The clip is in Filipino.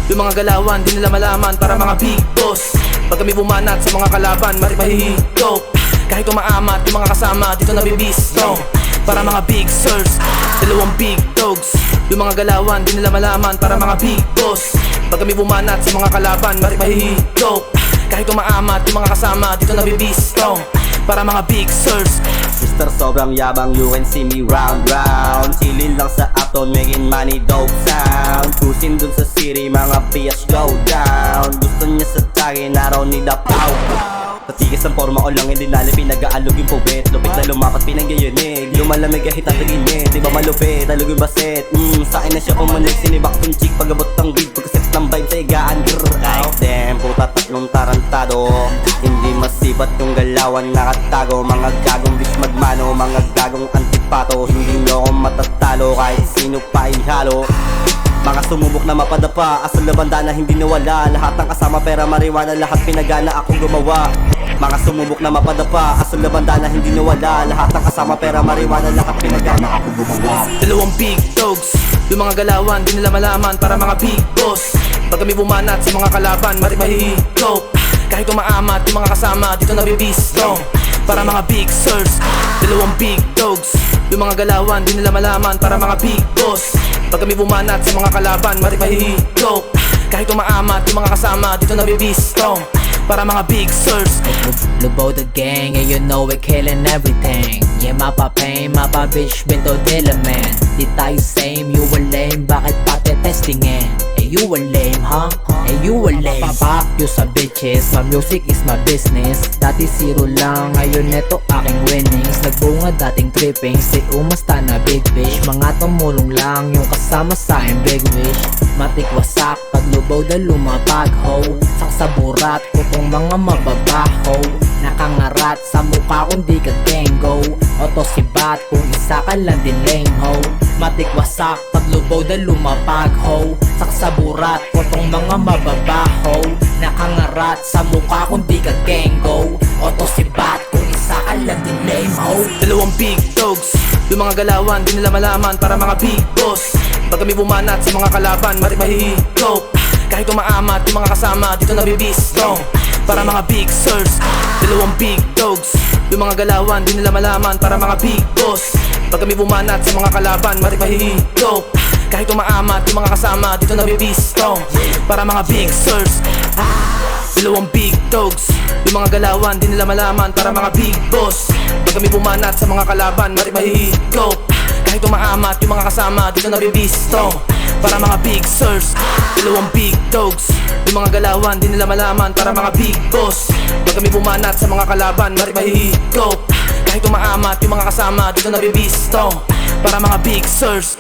yung mga galawan di nila malaman para mga big boss. Pag kami bumanat sa mga kalaban, mahihigop. Kahit umaamat yung mga kasama dito nabibisto. Para mga big sirs, dalawang big dogs. Yung mga galawan di nila malaman para mga big boss. Pag kami bumanat sa mga kalaban, mahihigop. Kahit umaamat yung mga kasama dito nabibisto. Para mga big sirs. Mr. Sobrang yabang, you can see me round round. Chillin lang sa Uptown, making money, dope sound. Cruising dun sa city, mga BS go down. Gusto niya sa tagi, araw ni the pow. Patigas ang forma ko lang, hindi lali pinag-aalog yung puwet. Lupit na lumapat, pinangyayanig. Lumalamig kahit tataginit, di ba malupit? Talog yung baset, sa akin na siya pumanig. Sinibak yung chick, pag-abot ng beat, pagkaset ng vibe sa higaan. Grrr, damn, puta tatlong tarantado. Hindi masibat yung galawan, nakatago. Mga gagong bis magmano, mga gagong antipato. Hindi nyo ako matatalo, kahit sino pa ihalo. Mga sumubok na mapadapa, asal na banda na hindi nawala. Lahat ng kasama pera mariwana, lahat pinagana akong gumawa. Mga sumubok na mapadapa, asal na banda na hindi nawala. Lahat ng kasama pera mariwana, lahat pinagana akong gumawa. Dalawang big dogs, yung mga galawan di nila malaman para mga big boss. Pag kami bumanat sa mga kalaban, mahihigop. Kahit umaamat yung mga kasama dito nabibisto. Para mga big sirs, dalawang big dogs. Yung mga galawan di nila malaman para mga big boss. Pag kami bumanat sa mga kalaban, mahihigop. Kahit umaamat yung mga kasama dito nabibisto. Para mga big sirs. Lubo the gang, and you know we're killing everything. Yeah, mapa pain, mapa bitch, bento dila man. Di tayo same, you were lame, bakit pati testingin? Eh, you were lame, huh? Eh, you were lame. Papak you sa bitches, my music is my business. Dati zero lang, ngayon neto aking winnings. Nagbunga dating trippings, di umasta na big fish. Mga tumulong lang, yung kasama sa aking big wish. Matik wasak, paglubaw na lumapag ho. Saksa burat, kutong mga mababaho. Nakangarat sa mukha kung di ka gengo. Oto sibat kung isa ka lang din lame ho. Matik wasak, paglubaw na lumapag ho. Saksa burat, kutong mga mababaho. Nakangarat sa mukha kung di ka gengo. Oto sibat kung isa ka lang din lame ho. Dalawang big dogs, yung mga galawan di nila malaman para mga big boss. Pag kami bumanat sa mga kalaban, mahihigop. Kahit umaamat yung mga kasama dito nabibisto. Para mga big sirs, dalawang big dogs. Yung mga galawan di nila malaman para mga big boss. Pag kami bumanat sa mga kalaban, mahihigop. Kahit umaamat yung mga kasama dito nabibisto. Para mga big sirs, dalawang big dogs. Yung mga galawan di nila malaman para mga big boss. Pag kami bumanat sa mga kalaban, mahihigop. Kahit umaamat yung mga kasama dito nabibisto. Para mga big sirs, dalawang big dogs. Yung mga galawan di nila malaman para mga big boss. Pag kami bumanat sa mga kalaban, mahihigop. Kahit umaamat yung mga kasama dito nabibisto. Para mga big sirs.